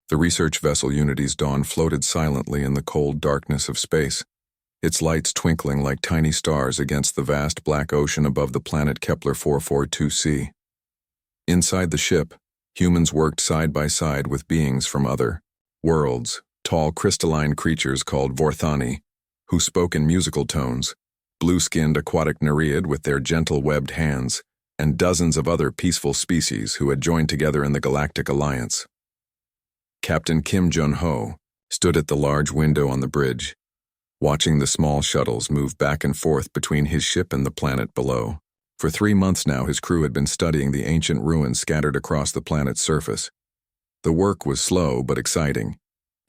The research vessel Unity's Dawn floated silently in the cold darkness of space, its lights twinkling like tiny stars against the vast black ocean above the planet Kepler 442c. Inside the ship, humans worked side by side with beings from other worlds, tall crystalline creatures called Vorthani, who spoke in musical tones, blue-skinned aquatic nereid with their gentle webbed hands, and dozens of other peaceful species who had joined together in the Galactic Alliance. Captain Kim Jun-ho stood at the large window on the bridge, watching the small shuttles move back and forth between his ship and the planet below. For 3 months now, his crew had been studying the ancient ruins scattered across the planet's surface. The work was slow but exciting.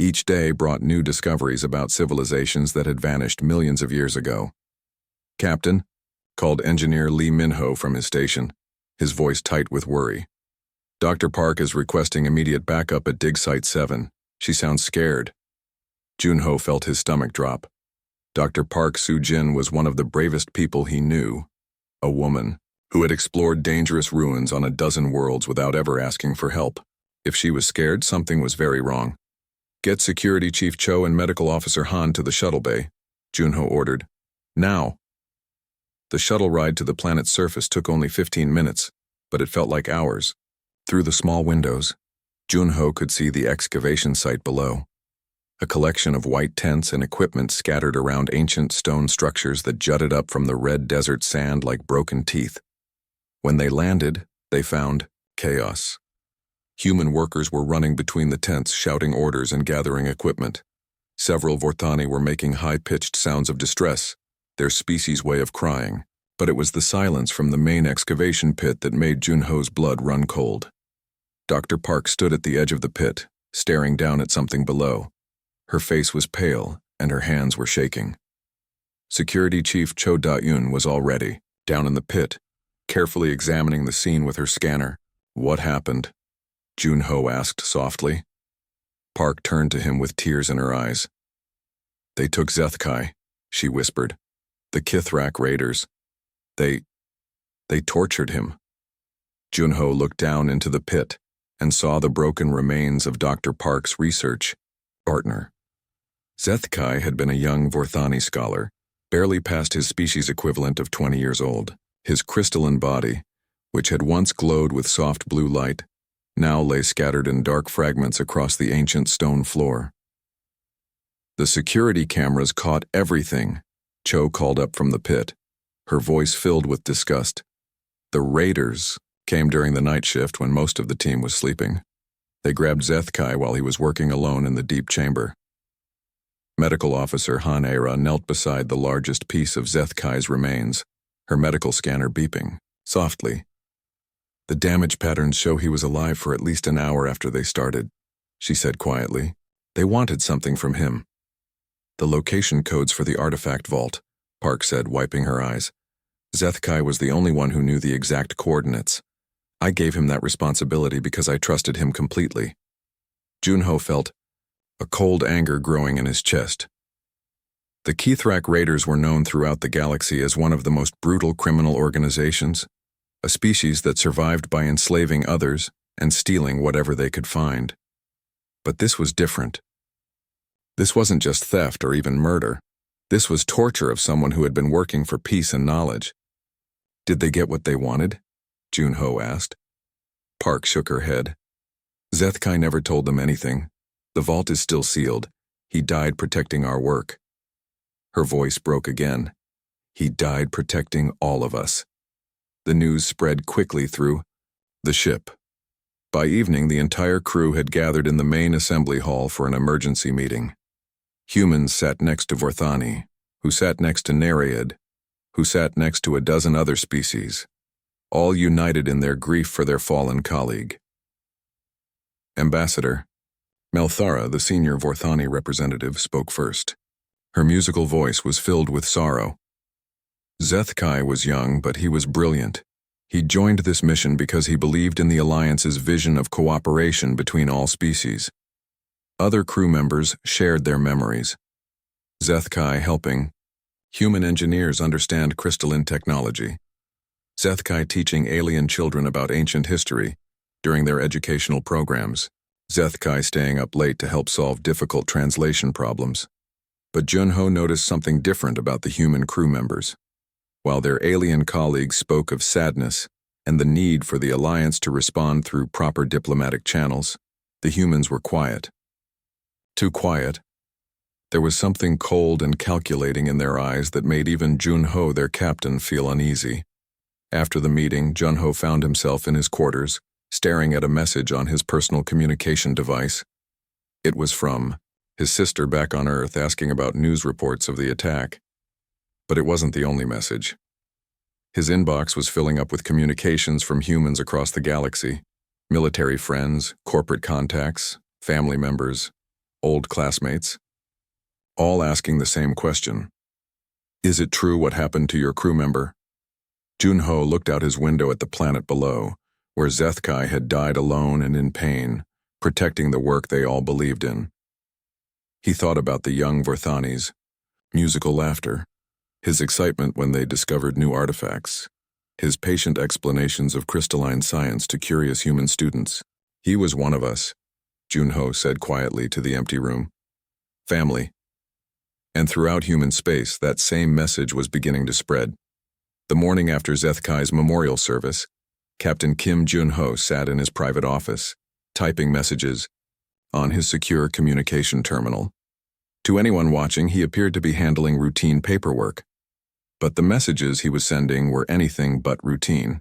Each day brought new discoveries about civilizations that had vanished millions of years ago. "Captain," called engineer Lee Minho from his station, his voice tight with worry. "Dr. Park is requesting immediate backup at Dig Site 7. She sounds scared." Junho felt his stomach drop. Dr. Park Soo-jin was one of the bravest people he knew, a woman who had explored dangerous ruins on a dozen worlds without ever asking for help. If she was scared, something was very wrong. "Get Security Chief Cho and Medical Officer Han to the shuttle bay," Junho ordered. "Now." The shuttle ride to the planet's surface took only 15 minutes, but it felt like hours. Through the small windows, Junho could see the excavation site below, a collection of white tents and equipment scattered around ancient stone structures that jutted up from the red desert sand like broken teeth. When they landed, they found chaos. Human workers were running between the tents, shouting orders and gathering equipment. Several Vorthani were making high-pitched sounds of distress, their species' way of crying, but it was the silence from the main excavation pit that made Junho's blood run cold. Dr. Park stood at the edge of the pit, staring down at something below. Her face was pale, and her hands were shaking. Security Chief Cho Da-eun was already down in the pit, carefully examining the scene with her scanner. "What happened?" Junho asked softly. Park turned to him with tears in her eyes. "They took Zethkai," she whispered. "The Kithrak raiders. They tortured him." Junho looked down into the pit and saw the broken remains of Dr. Park's research partner. Zethkai had been a young Vorthani scholar, barely past his species equivalent of 20 years old. His crystalline body, which had once glowed with soft blue light, now lay scattered in dark fragments across the ancient stone floor. "The security cameras caught everything," Cho called up from the pit, her voice filled with disgust. "The raiders came during the night shift when most of the team was sleeping. They grabbed Zethkai while he was working alone in the deep chamber." Medical Officer Han Era knelt beside the largest piece of Zethkai's remains, her medical scanner beeping softly. "The damage patterns show he was alive for at least an hour after they started," she said quietly. "They wanted something from him." "The location codes for the artifact vault," Park said, wiping her eyes. "Zethkai was the only one who knew the exact coordinates. I gave him that responsibility because I trusted him completely." Junho felt a cold anger growing in his chest. The Kithrak raiders were known throughout the galaxy as one of the most brutal criminal organizations, a species that survived by enslaving others and stealing whatever they could find. But this was different. This wasn't just theft or even murder. This was torture of someone who had been working for peace and knowledge. "Did they get what they wanted?" Junho asked. Park shook her head. "Zethkai never told them anything. The vault is still sealed. He died protecting our work." Her voice broke again. "He died protecting all of us." The news spread quickly through the ship. By evening, the entire crew had gathered in the main assembly hall for an emergency meeting. Humans sat next to Vorthani, who sat next to Nereid, who sat next to a dozen other species, all united in their grief for their fallen colleague. Ambassador Melthara, the senior Vorthani representative, spoke first. Her musical voice was filled with sorrow. "Zethkai was young, but he was brilliant. He joined this mission because he believed in the Alliance's vision of cooperation between all species. Other crew members shared their memories. Zethkai helping human engineers understand crystalline technology. Zethkai teaching alien children about ancient history during their educational programs. Zethkai staying up late to help solve difficult translation problems. But Junho noticed something different about the human crew members. While their alien colleagues spoke of sadness and the need for the Alliance to respond through proper diplomatic channels, the humans were quiet. Too quiet. There was something cold and calculating in their eyes that made even Junho, their captain, feel uneasy. After the meeting, Junho found himself in his quarters, staring at a message on his personal communication device. It was from his sister back on Earth asking about news reports of the attack. But it wasn't the only message. His inbox was filling up with communications from humans across the galaxy, military friends, corporate contacts, family members, old classmates, all asking the same question. Is it true what happened to your crew member? Junho looked out his window at the planet below, where Zethkai had died alone and in pain, protecting the work they all believed in. He thought about the young Vorthanis, musical laughter, his excitement when they discovered new artifacts, his patient explanations of crystalline science to curious human students. He was one of us, Junho said quietly to the empty room. Family. And throughout human space, that same message was beginning to spread. The morning after Zethkai's memorial service, Captain Kim Junho sat in his private office, typing messages on his secure communication terminal. To anyone watching, he appeared to be handling routine paperwork, but the messages he was sending were anything but routine.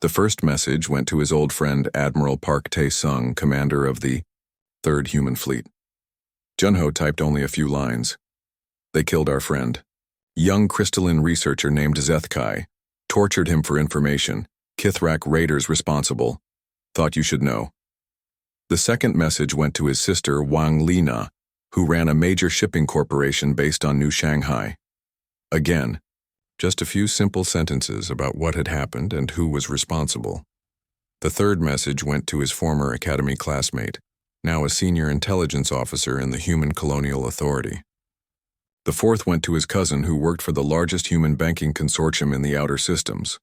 The first message went to his old friend Admiral Park Tae-sung, commander of the 3rd Human Fleet. Junho typed only a few lines. They killed our friend. Young crystalline researcher named Zethkai. Tortured him for information. Kithrak raiders responsible. Thought you should know. The second message went to his sister Wang Lina, who ran a major shipping corporation based on New Shanghai. Again, just a few simple sentences about what had happened and who was responsible. The third message went to his former academy classmate, now a senior intelligence officer in the Human Colonial Authority. The fourth went to his cousin who worked for the largest human banking consortium in the outer systems.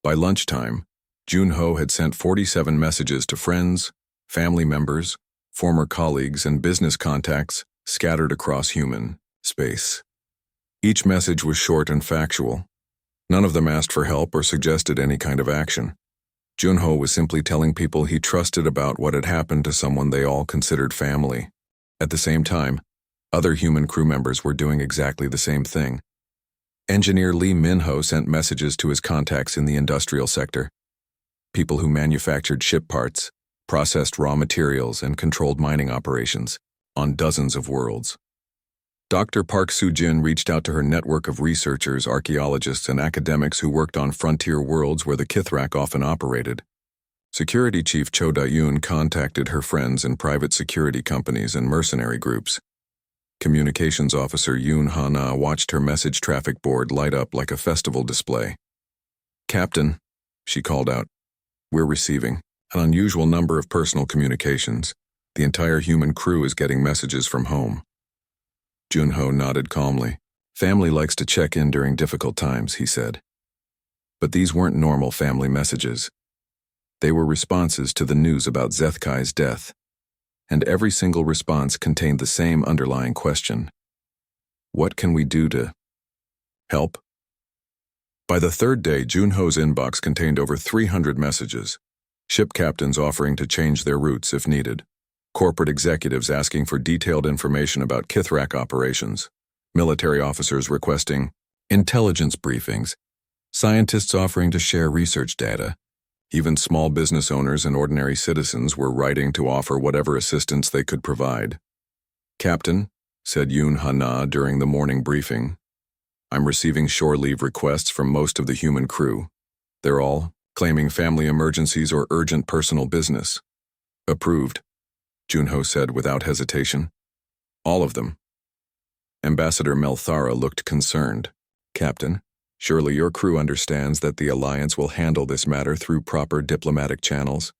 By lunchtime, Junho had sent 47 messages to friends, family members, former colleagues, and business contacts scattered across human space. Each message was short and factual. None of them asked for help or suggested any kind of action. Junho was simply telling people he trusted about what had happened to someone they all considered family. At the same time, other human crew members were doing exactly the same thing. Engineer Lee Minho sent messages to his contacts in the industrial sector, people who manufactured ship parts, processed raw materials, and controlled mining operations on dozens of worlds. Dr. Park Soo-jin reached out to her network of researchers, archaeologists, and academics who worked on frontier worlds where the Kithrak often operated. Security Chief Cho Da-yoon contacted her friends in private security companies and mercenary groups. Communications Officer Yoon Ha-na watched her message traffic board light up like a festival display. Captain, she called out, we're receiving an unusual number of personal communications. The entire human crew is getting messages from home. Junho nodded calmly. Family likes to check in during difficult times, he said. But these weren't normal family messages. They were responses to the news about Zethkai's death. And every single response contained the same underlying question. What can we do to help? By the third day, Junho's inbox contained over 300 messages. Ship captains offering to change their routes if needed. Corporate executives asking for detailed information about Kithrak operations. Military officers requesting intelligence briefings. Scientists offering to share research data. Even small business owners and ordinary citizens were writing to offer whatever assistance they could provide. Captain, said Yoon Ha-na during the morning briefing, I'm receiving shore leave requests from most of the human crew. They're all claiming family emergencies or urgent personal business. Approved, Junho said without hesitation. All of them. Ambassador Melthara looked concerned. Captain, surely your crew understands that the Alliance will handle this matter through proper diplomatic channels.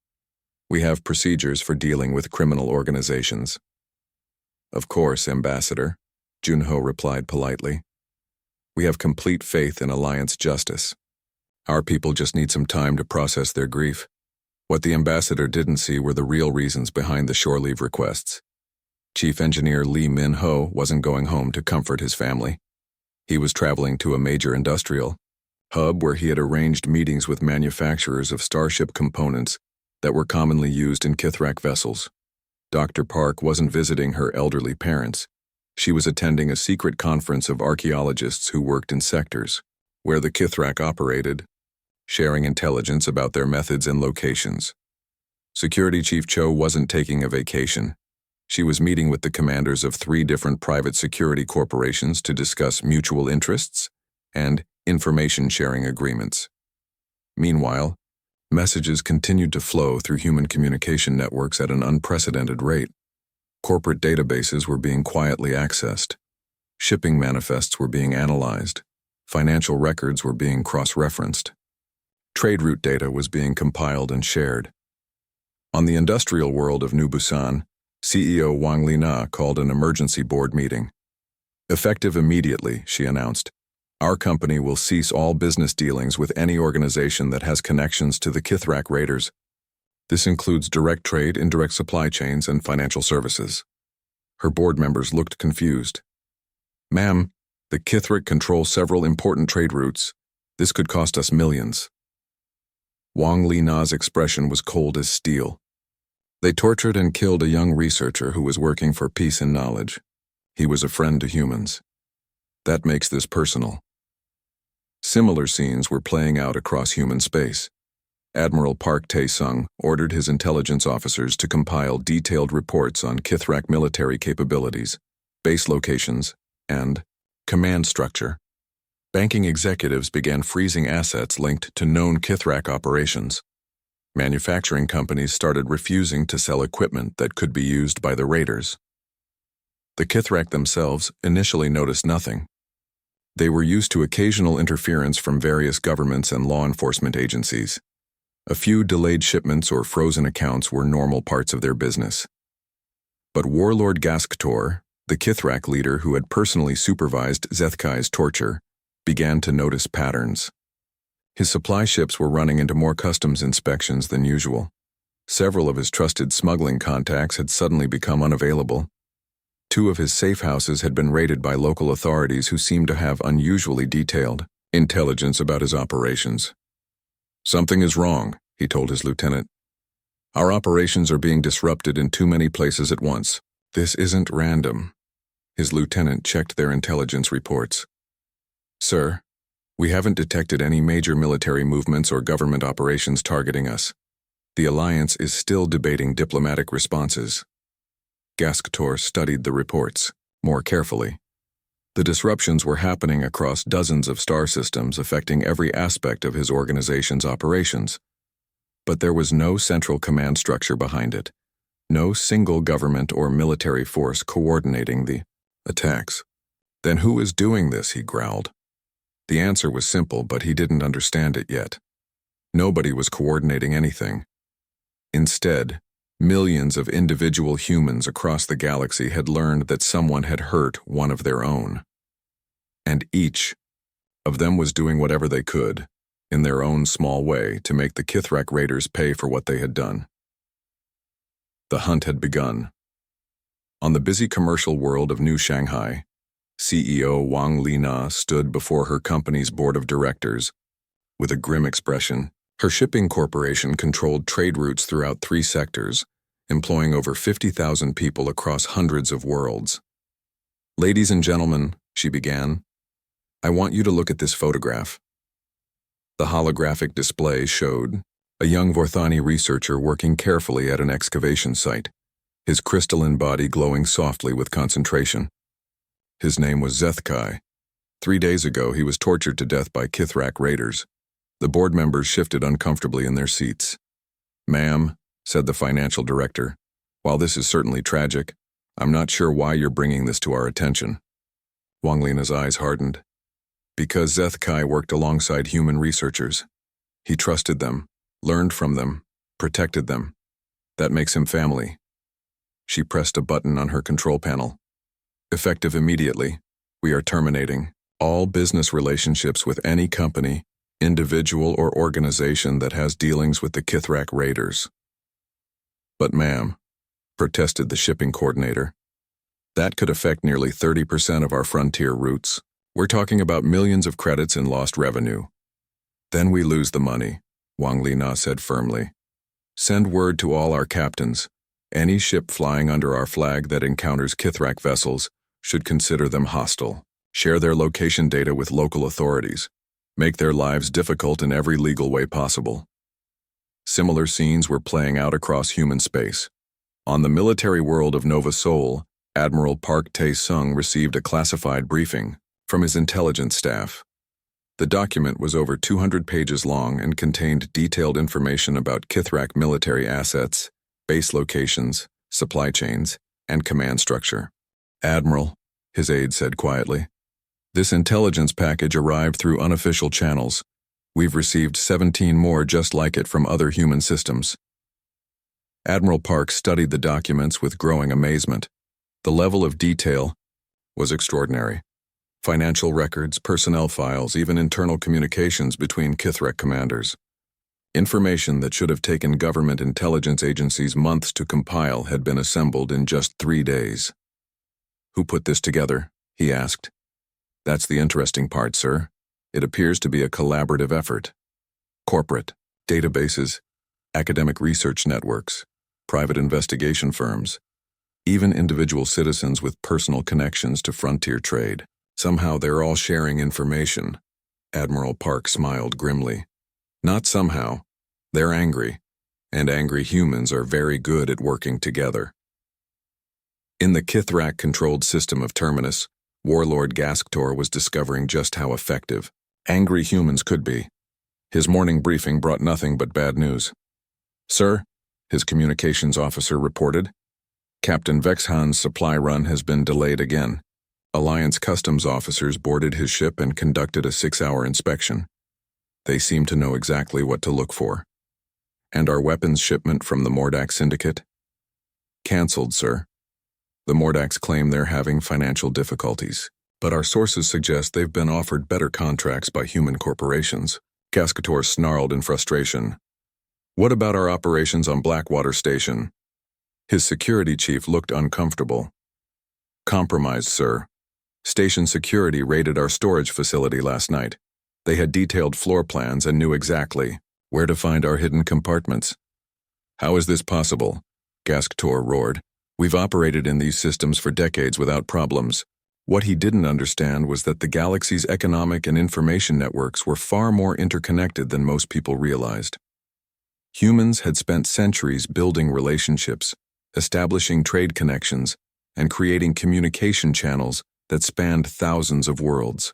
We have procedures for dealing with criminal organizations. Of course, Ambassador, Junho replied politely. We have complete faith in Alliance justice. Our people just need some time to process their grief. What the ambassador didn't see were the real reasons behind the shore leave requests. Chief Engineer Lee Min-ho wasn't going home to comfort his family. He was traveling to a major industrial hub where he had arranged meetings with manufacturers of starship components that were commonly used in Kithrak vessels. Dr. Park wasn't visiting her elderly parents. She was attending a secret conference of archaeologists who worked in sectors where the Kithrak operated, sharing intelligence about their methods and locations. Security Chief Cho wasn't taking a vacation. She was meeting with the commanders of 3 different private security corporations to discuss mutual interests and information-sharing agreements. Meanwhile, messages continued to flow through human communication networks at an unprecedented rate. Corporate databases were being quietly accessed. Shipping manifests were being analyzed. Financial records were being cross-referenced. Trade route data was being compiled and shared. On the industrial world of New Busan, CEO Wang Lina called an emergency board meeting. Effective immediately, she announced, our company will cease all business dealings with any organization that has connections to the Kithrak raiders. This includes direct trade, indirect supply chains, and financial services. Her board members looked confused. Ma'am, the Kithrak control several important trade routes. This could cost us millions. Wang Lina's expression was cold as steel. They tortured and killed a young researcher who was working for peace and knowledge. He was a friend to humans. That makes this personal. Similar scenes were playing out across human space. Admiral Park Tae-sung ordered his intelligence officers to compile detailed reports on Kithrak military capabilities, base locations, and command structure. Banking executives began freezing assets linked to known Kithrak operations. Manufacturing companies started refusing to sell equipment that could be used by the raiders. The Kithrak themselves initially noticed nothing. They were used to occasional interference from various governments and law enforcement agencies. A few delayed shipments or frozen accounts were normal parts of their business. But Warlord Gasktor, the Kithrak leader who had personally supervised Zethkai's torture, began to notice patterns. His supply ships were running into more customs inspections than usual. Several of his trusted smuggling contacts had suddenly become unavailable. 2 of his safe houses had been raided by local authorities who seemed to have unusually detailed intelligence about his operations. Something is wrong, he told his lieutenant. Our operations are being disrupted in too many places at once. This isn't random. His lieutenant checked their intelligence reports. Sir, we haven't detected any major military movements or government operations targeting us. The Alliance is still debating diplomatic responses. Gasktor studied the reports more carefully. The disruptions were happening across dozens of star systems, affecting every aspect of his organization's operations. But there was no central command structure behind it, no single government or military force coordinating the attacks. Then who is doing this, he growled. The answer was simple, but he didn't understand it yet. Nobody was coordinating anything. Instead, millions of individual humans across the galaxy had learned that someone had hurt one of their own. And each of them was doing whatever they could, in their own small way, to make the Kithrak raiders pay for what they had done. The hunt had begun. On the busy commercial world of New Shanghai, CEO Wang Lina stood before her company's board of directors. With a grim expression, her shipping corporation controlled trade routes throughout 3 sectors, employing over 50,000 people across hundreds of worlds. Ladies and gentlemen, she began, I want you to look at this photograph. The holographic display showed a young Vorthani researcher working carefully at an excavation site, his crystalline body glowing softly with concentration. His name was Zethkai. 3 days ago, he was tortured to death by Kithrak raiders. The board members shifted uncomfortably in their seats. Ma'am, said the financial director, while this is certainly tragic, I'm not sure why you're bringing this to our attention. Wang Lina's eyes hardened. Because Zethkai worked alongside human researchers. He trusted them, learned from them, protected them. That makes him family. She pressed a button on her control panel. Effective immediately, we are terminating all business relationships with any company individual or organization that has dealings with the Kithrak raiders. But ma'am, protested the shipping coordinator, that could affect nearly 30% of our frontier routes. We're talking about millions of credits in lost revenue. Then we lose the money, Wang Lina said firmly. Send word to all our captains. Any ship flying under our flag that encounters Kithrak vessels should consider them hostile. Share their location data with local authorities. Make their lives difficult in every legal way possible. Similar scenes were playing out across human space. On the military world of Nova Sol, Admiral Park Tae-sung received a classified briefing from his intelligence staff. The document was over 200 pages long and contained detailed information about Kithrak military assets, base locations, supply chains, and command structure. Admiral, his aide said quietly, this intelligence package arrived through unofficial channels. We've received 17 more just like it from other human systems. Admiral Park studied the documents with growing amazement. The level of detail was extraordinary. Financial records, personnel files, even internal communications between Kithrak commanders. Information that should have taken government intelligence agencies months to compile had been assembled in just 3 days. Who put this together? He asked. That's the interesting part, sir. It appears to be a collaborative effort. Corporate, databases, academic research networks, private investigation firms, even individual citizens with personal connections to frontier trade. Somehow they're all sharing information. Admiral Park smiled grimly. Not somehow. They're angry, and angry humans are very good at working together. In the Kithrak-controlled system of Terminus, Warlord Gasktor was discovering just how effective angry humans could be. His morning briefing brought nothing but bad news. Sir, his communications officer reported, Captain Vexhan's supply run has been delayed again. Alliance customs officers boarded his ship and conducted a 6-hour inspection. They seem to know exactly what to look for. And our weapons shipment from the Mordax Syndicate? Cancelled, sir. The Mordax claim they're having financial difficulties, but our sources suggest they've been offered better contracts by human corporations. Cascator snarled in frustration. What about our operations on Blackwater Station? His security chief looked uncomfortable. Compromised, sir. Station security raided our storage facility last night. They had detailed floor plans and knew exactly where to find our hidden compartments. How is this possible? Gasktor roared. We've operated in these systems for decades without problems. What he didn't understand was that the galaxy's economic and information networks were far more interconnected than most people realized. Humans had spent centuries building relationships, establishing trade connections, and creating communication channels that spanned thousands of worlds.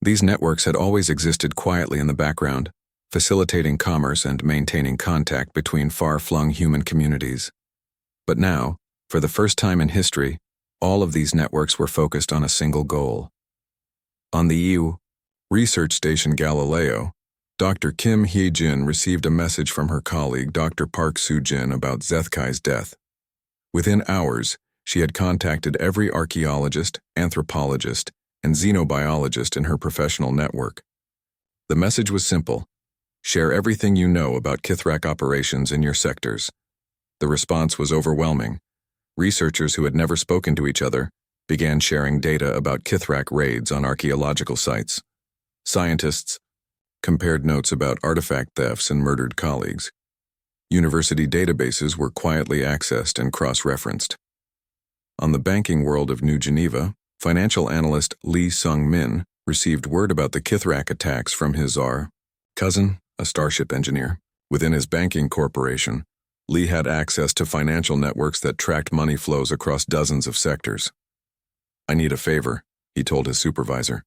These networks had always existed quietly in the background, facilitating commerce and maintaining contact between far-flung human communities. But now, for the first time in history, all of these networks were focused on a single goal. On the EU research station Galileo, Dr. Kim Hee-jin received a message from her colleague Dr. Park Soo-jin about Zethkai's death. Within hours, she had contacted every archaeologist, anthropologist, and xenobiologist in her professional network. The message was simple: share everything you know about Kithrak operations in your sectors. The response was overwhelming. Researchers who had never spoken to each other began sharing data about Kithrak raids on archaeological sites. Scientists compared notes about artifact thefts and murdered colleagues. University databases were quietly accessed and cross-referenced. On the banking world of New Geneva, financial analyst Lee Sung-min received word about the Kithrak attacks from his cousin, a starship engineer. Within his banking corporation, Lee had access to financial networks that tracked money flows across dozens of sectors. I need a favor, he told his supervisor.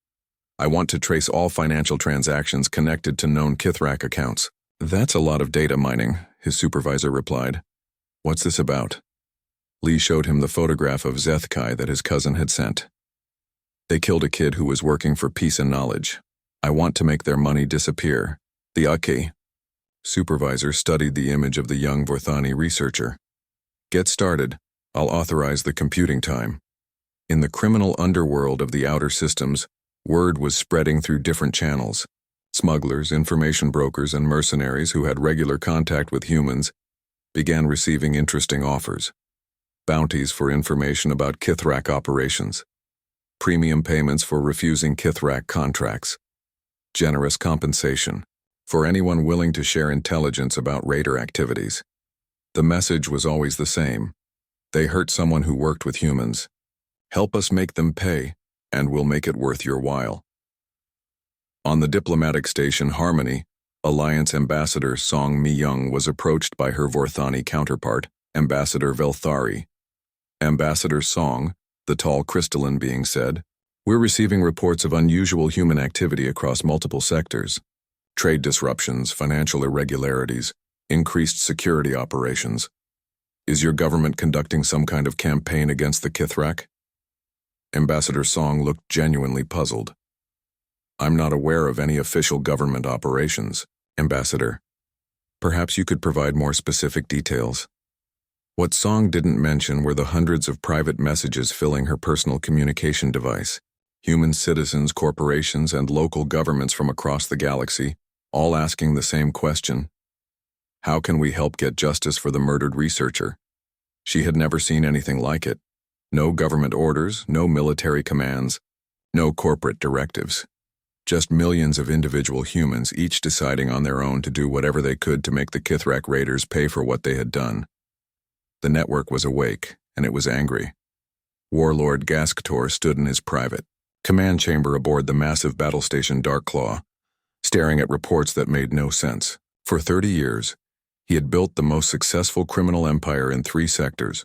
I want to trace all financial transactions connected to known Kithrak accounts. That's a lot of data mining, his supervisor replied. What's this about? Lee showed him the photograph of Zethkai that his cousin had sent. They killed a kid who was working for peace and knowledge. I want to make their money disappear. The Aki supervisor studied the image of the young Vorthani researcher. Get started. I'll authorize the computing time. In the criminal underworld of the outer systems, word was spreading through different channels. Smugglers, information brokers, and mercenaries who had regular contact with humans began receiving interesting offers. Bounties for information about Kithrak operations. Premium payments for refusing Kithrak contracts. Generous compensation for anyone willing to share intelligence about raider activities. The message was always the same. They hurt someone who worked with humans. Help us make them pay, and we'll make it worth your while. On the diplomatic station Harmony, Alliance Ambassador Song Mi-young was approached by her Vorthani counterpart, Ambassador Velthari. Ambassador Song, the tall crystalline being, said, "We're receiving reports of unusual human activity across multiple sectors. Trade disruptions, financial irregularities, increased security operations. Is your government conducting some kind of campaign against the Kithrak?" Ambassador Song looked genuinely puzzled. "I'm not aware of any official government operations, Ambassador. Perhaps you could provide more specific details." What Song didn't mention were the hundreds of private messages filling her personal communication device. Human citizens, corporations, and local governments from across the galaxy, all asking the same question. How can we help get justice for the murdered researcher? She had never seen anything like it. No government orders, no military commands, no corporate directives. Just millions of individual humans, each deciding on their own to do whatever they could to make the Kithrak raiders pay for what they had done. The network was awake, and it was angry. Warlord Gasktor stood in his private command chamber aboard the massive battle station Darkclaw, staring at reports that made no sense. For 30 years, he had built the most successful criminal empire in 3 sectors.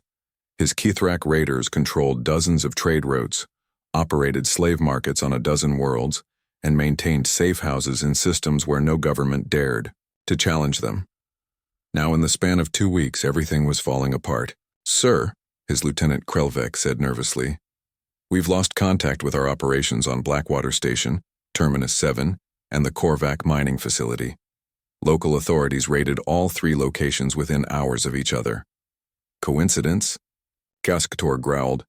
His Kithrak raiders controlled dozens of trade routes, operated slave markets on a dozen worlds, and maintained safe houses in systems where no government dared to challenge them. Now, in the span of 2 weeks, everything was falling apart. "Sir," his Lieutenant Krelvek said nervously, "we've lost contact with our operations on Blackwater Station, Terminus 7, and the Korvac mining facility. Local authorities raided all 3 locations within hours of each other." "Coincidence?" Gasktor growled,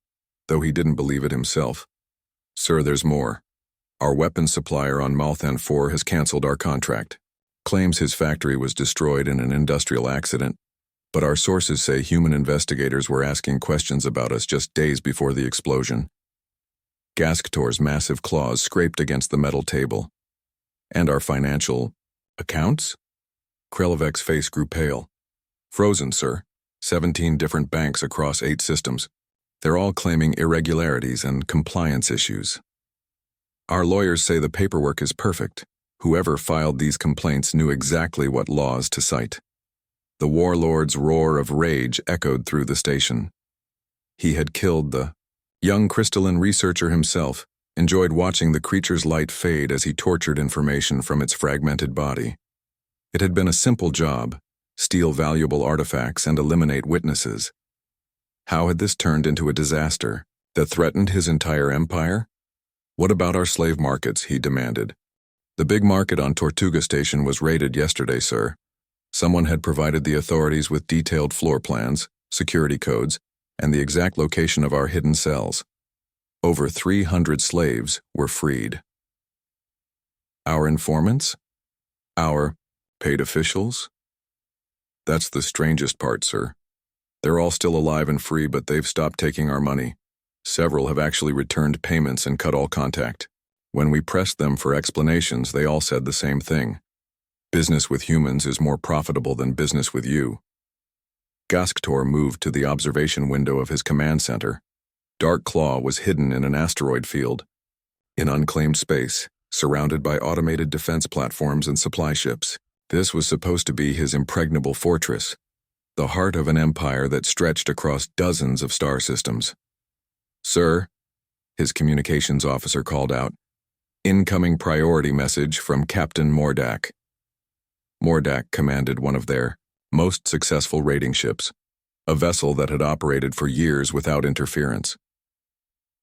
though he didn't believe it himself. "Sir, there's more. Our weapons supplier on Malthan 4 has canceled our contract. Claims his factory was destroyed in an industrial accident, but our sources say human investigators were asking questions about us just days before the explosion." Gasktor's massive claws scraped against the metal table. "And our financial accounts?" Krelvek's face grew pale. "Frozen, sir. 17 different banks across 8 systems. They're all claiming irregularities and compliance issues. Our lawyers say the paperwork is perfect. Whoever filed these complaints knew exactly what laws to cite." The warlord's roar of rage echoed through the station. He had killed the young crystalline researcher himself, enjoyed watching the creature's light fade as he tortured information from its fragmented body. It had been a simple job: steal valuable artifacts and eliminate witnesses. How had this turned into a disaster that threatened his entire empire? "What about our slave markets?" he demanded. "The big market on Tortuga Station was raided yesterday, sir. Someone had provided the authorities with detailed floor plans, security codes, and the exact location of our hidden cells. Over 300 slaves were freed." "Our informants? Our paid officials?" "That's the strangest part, sir. They're all still alive and free, but they've stopped taking our money. Several have actually returned payments and cut all contact. When we pressed them for explanations, they all said the same thing. Business with humans is more profitable than business with you." Gasktor moved to the observation window of his command center. Darkclaw was hidden in an asteroid field, in unclaimed space, surrounded by automated defense platforms and supply ships. This was supposed to be his impregnable fortress, the heart of an empire that stretched across dozens of star systems. "Sir," his communications officer called out, "incoming priority message from Captain Mordak." Mordak commanded one of their most successful raiding ships, a vessel that had operated for years without interference.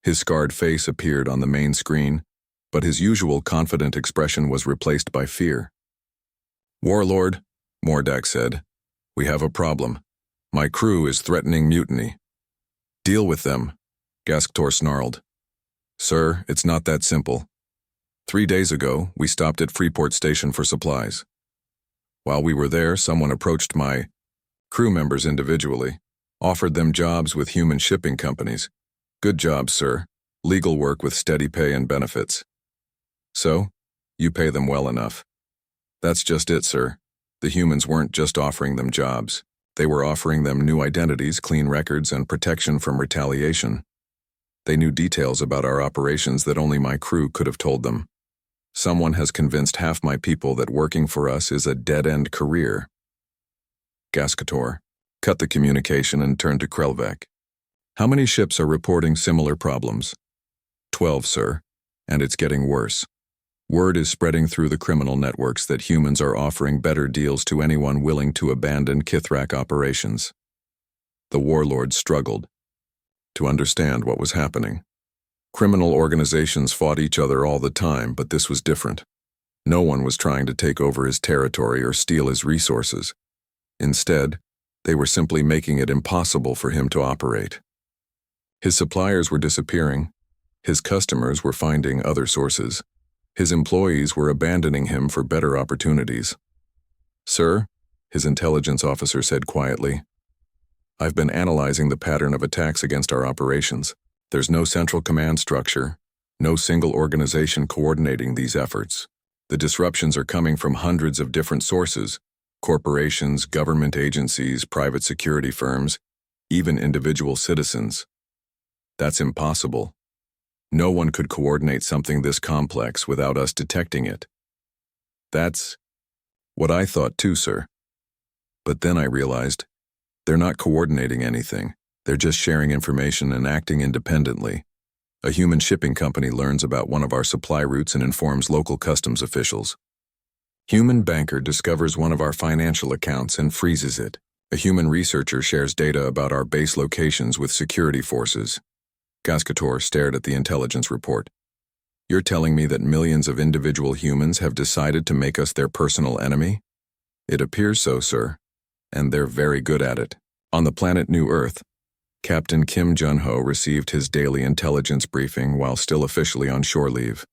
His scarred face appeared on the main screen, but his usual confident expression was replaced by fear. "Warlord," Mordak said, "we have a problem. My crew is threatening mutiny." "Deal with them," Gasktor snarled. "Sir, it's not that simple. 3 days ago, we stopped at Freeport Station for supplies. While we were there, someone approached my crew members individually, offered them jobs with human shipping companies. Good jobs, sir. Legal work with steady pay and benefits. So, you pay them well enough. That's just it, sir. The humans weren't just offering them jobs. They were offering them new identities, clean records, and protection from retaliation. They knew details about our operations that only my crew could have told them. Someone has convinced half my people that working for us is a dead-end career. Gascator cut the communication and turned to Krelvek. How many ships are reporting similar problems? 12, sir, and it's getting worse. Word is spreading through the criminal networks that humans are offering better deals to anyone willing to abandon Kithrak operations. The warlords struggled to understand what was happening. Criminal organizations fought each other all the time, but this was different. No one was trying to take over his territory or steal his resources. Instead, they were simply making it impossible for him to operate. His suppliers were disappearing. His customers were finding other sources. His employees were abandoning him for better opportunities. Sir, his intelligence officer said quietly, I've been analyzing the pattern of attacks against our operations. There's no central command structure, no single organization coordinating these efforts. The disruptions are coming from hundreds of different sources: corporations, government agencies, private security firms, even individual citizens. That's impossible. No one could coordinate something this complex without us detecting it. That's what I thought too, sir. But then I realized they're not coordinating anything. They're just sharing information and acting independently. A human shipping company learns about one of our supply routes and informs local customs officials. Human banker discovers one of our financial accounts and freezes it. A human researcher shares data about our base locations with security forces. Gascator stared at the intelligence report. You're telling me that millions of individual humans have decided to make us their personal enemy? It appears so, sir, and they're very good at it. On the planet New Earth, Captain Kim Jun-ho received his daily intelligence briefing while still officially on shore leave.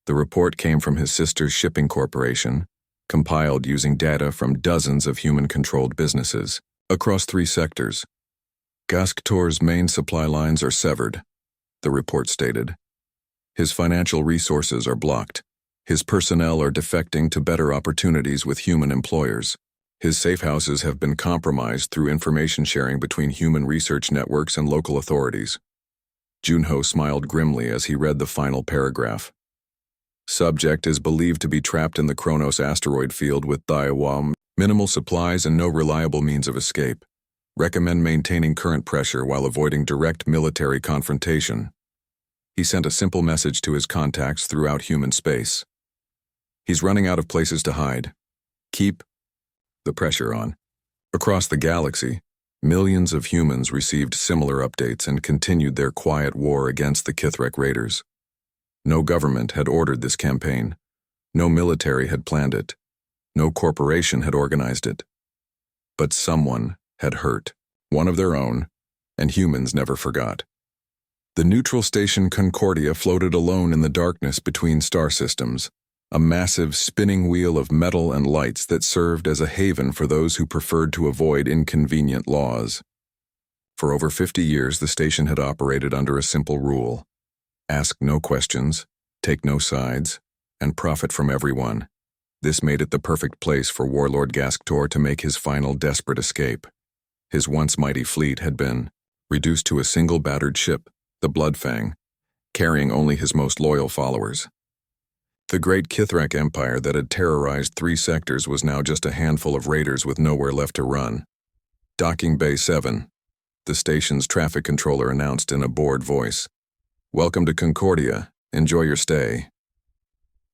The report came from his sister's shipping corporation, compiled using data from dozens of human-controlled businesses across 3 sectors. Gascator's main supply lines are severed, the report stated. His financial resources are blocked. His personnel are defecting to better opportunities with human employers. His safe houses have been compromised through information sharing between human research networks and local authorities. Junho smiled grimly as he read the final paragraph. Subject is believed to be trapped in the Kronos asteroid field with Daiwa, minimal supplies and no reliable means of escape. Recommend maintaining current pressure while avoiding direct military confrontation. He sent a simple message to his contacts throughout human space. He's running out of places to hide. Keep the pressure on. Across the galaxy, millions of humans received similar updates and continued their quiet war against the Kithrak raiders. No government had ordered this campaign. No military had planned it. No corporation had organized it. But someone had hurt, one of their own, and humans never forgot. The neutral station Concordia floated alone in the darkness between star systems, a massive spinning wheel of metal and lights that served as a haven for those who preferred to avoid inconvenient laws. For over 50 years, the station had operated under a simple rule: ask no questions, take no sides, and profit from everyone. This made it the perfect place for Warlord Gascator to make his final desperate escape. His once mighty fleet had been reduced to a single battered ship, the Bloodfang, carrying only his most loyal followers. The great Kithrak Empire that had terrorized 3 sectors was now just a handful of raiders with nowhere left to run. Docking Bay 7, the station's traffic controller announced in a bored voice. Welcome to Concordia. Enjoy your stay.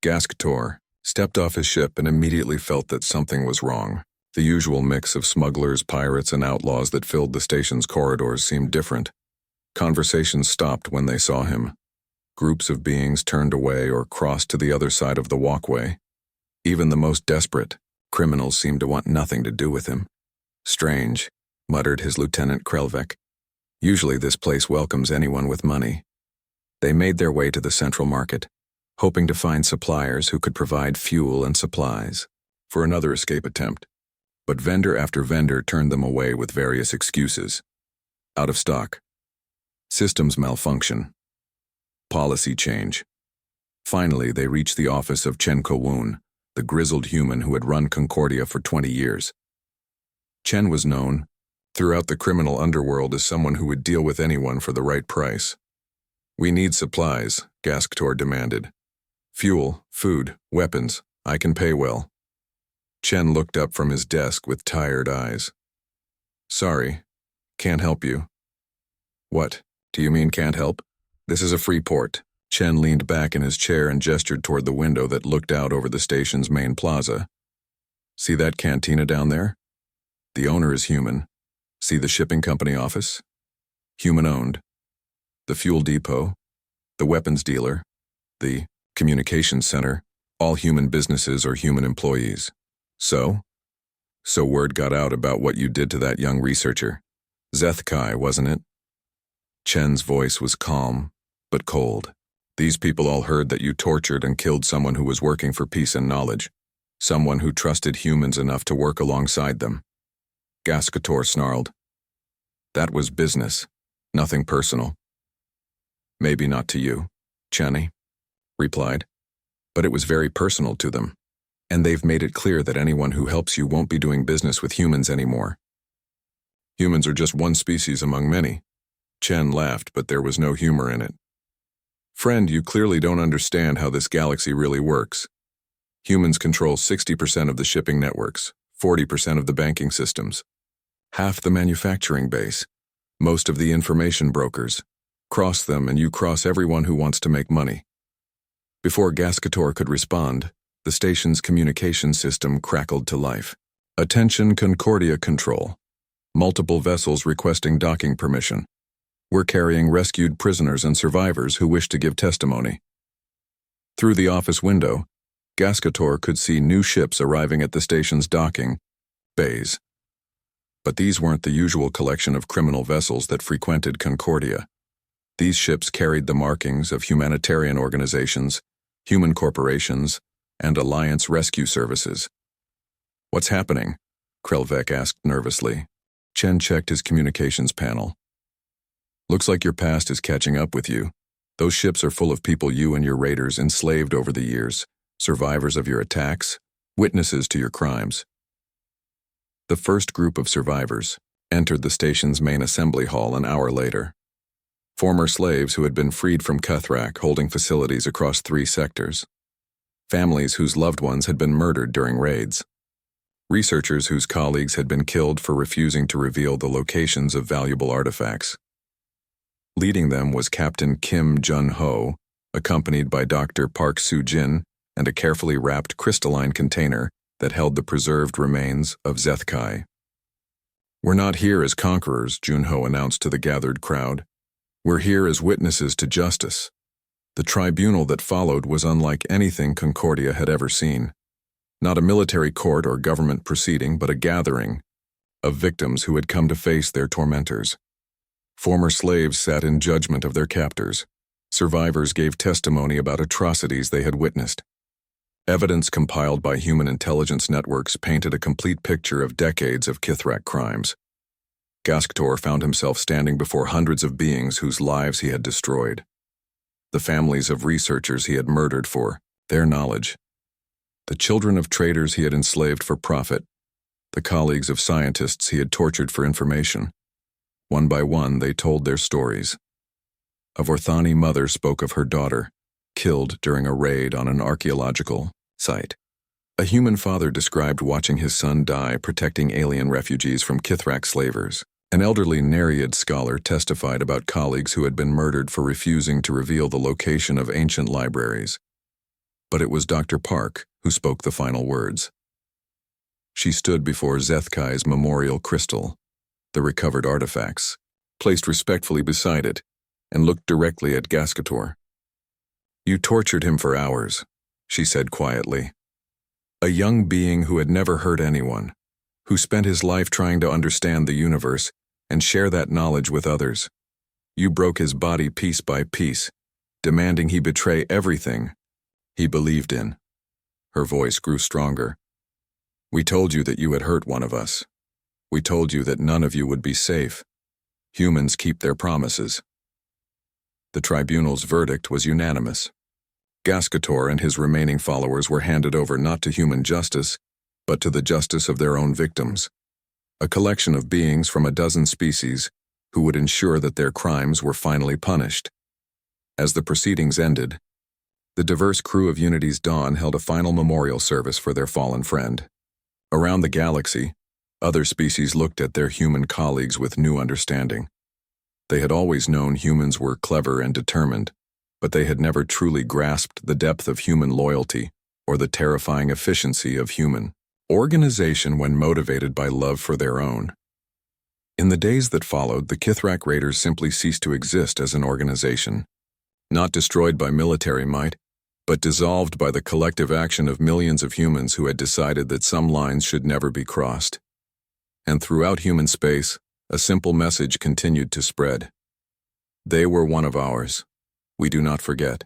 Gascator stepped off his ship and immediately felt that something was wrong. The usual mix of smugglers, pirates, and outlaws that filled the station's corridors seemed different. Conversations stopped when they saw him. Groups of beings turned away or crossed to the other side of the walkway. Even the most desperate criminals seemed to want nothing to do with him. Strange, muttered his Lieutenant Krelvek. Usually this place welcomes anyone with money. They made their way to the central market. hoping to find suppliers who could provide fuel and supplies for another escape attempt. But vendor after vendor turned them away with various excuses. Out of stock. Systems malfunction. Policy change. Finally, they reached the office of Chen Kowun, the grizzled human who had run Concordia for 20 years. Chen was known throughout the criminal underworld as someone who would deal with anyone for the right price. "We need supplies," Gasktor demanded. "Fuel, food, weapons. I can pay well." Chen looked up from his desk with tired eyes. "Sorry, can't help you." "What? Do you mean can't help? This is a free port." Chen leaned back in his chair and gestured toward the window that looked out over the station's main plaza. "See that cantina down there? The owner is human. See the shipping company office? Human-owned. The fuel depot, the weapons dealer, the communications center, all human businesses or human employees. So word got out about what you did to that young researcher. Zethkai, wasn't it?" Chen's voice was calm, but cold. "These people all heard that you tortured and killed someone who was working for peace and knowledge, someone who trusted humans enough to work alongside them." Gaskator snarled. "That was business, nothing personal." "Maybe not to you," Chenny replied, "but it was very personal to them, and they've made it clear that anyone who helps you won't be doing business with humans anymore." "Humans are just one species among many." Chen laughed, but there was no humor in it. "Friend, you clearly don't understand how this galaxy really works. Humans control 60% of the shipping networks, 40% of the banking systems, half the manufacturing base, most of the information brokers. Cross them and you cross everyone who wants to make money." Before Gaskator could respond, the station's communication system crackled to life. "Attention Concordia Control. Multiple vessels requesting docking permission. We're carrying rescued prisoners and survivors who wish to give testimony." Through the office window, Gaskator could see new ships arriving at the station's docking bays. But these weren't the usual collection of criminal vessels that frequented Concordia. These ships carried the markings of humanitarian organizations, human corporations, and alliance rescue services. "What's happening?" Krelvek asked nervously. Chen checked his communications panel. "Looks like your past is catching up with you. Those ships are full of people you and your raiders enslaved over the years, survivors of your attacks, witnesses to your crimes." The first group of survivors entered the station's main assembly hall an hour later. Former slaves who had been freed from Cuthrak, holding facilities across 3 sectors. Families whose loved ones had been murdered during raids. Researchers whose colleagues had been killed for refusing to reveal the locations of valuable artifacts. Leading them was Captain Kim Jun-ho, accompanied by Dr. Park Soo-jin and a carefully wrapped crystalline container that held the preserved remains of Zethkai. "We're not here as conquerors," Jun-ho announced to the gathered crowd. "We're here as witnesses to justice." The tribunal that followed was unlike anything Concordia had ever seen. Not a military court or government proceeding, but a gathering of victims who had come to face their tormentors. Former slaves sat in judgment of their captors. Survivors gave testimony about atrocities they had witnessed. Evidence compiled by human intelligence networks painted a complete picture of decades of Kithrak crimes. Gasktor found himself standing before hundreds of beings whose lives he had destroyed. The families of researchers he had murdered for their knowledge. The children of traders he had enslaved for profit. The colleagues of scientists he had tortured for information. One by one, they told their stories. A Vorthani mother spoke of her daughter, killed during a raid on an archaeological site. A human father described watching his son die protecting alien refugees from Kithrak slavers. An elderly Nereid scholar testified about colleagues who had been murdered for refusing to reveal the location of ancient libraries. But it was Dr. Park who spoke the final words. She stood before Zethkai's memorial crystal, the recovered artifacts, placed respectfully beside it, and looked directly at Gaskator. "You tortured him for hours," she said quietly. "A young being who had never hurt anyone, who spent his life trying to understand the universe and share that knowledge with others. You broke his body piece by piece, demanding he betray everything he believed in. Her voice grew stronger. We told you that you had hurt one of us. We told you that none of you would be safe. Humans keep their promises. The tribunal's verdict was unanimous. Gascator and his remaining followers were handed over not to human justice, but to the justice of their own victims, a collection of beings from a dozen species who would ensure that their crimes were finally punished. As the proceedings ended, the diverse crew of Unity's Dawn held a final memorial service for their fallen friend. Around the galaxy, other species looked at their human colleagues with new understanding. They had always known humans were clever and determined, but they had never truly grasped the depth of human loyalty or the terrifying efficiency of human organization when motivated by love for their own. In the days that followed, the Kithrak Raiders simply ceased to exist as an organization, not destroyed by military might, but dissolved by the collective action of millions of humans who had decided that some lines should never be crossed. And throughout human space, a simple message continued to spread. They were one of ours. We do not forget.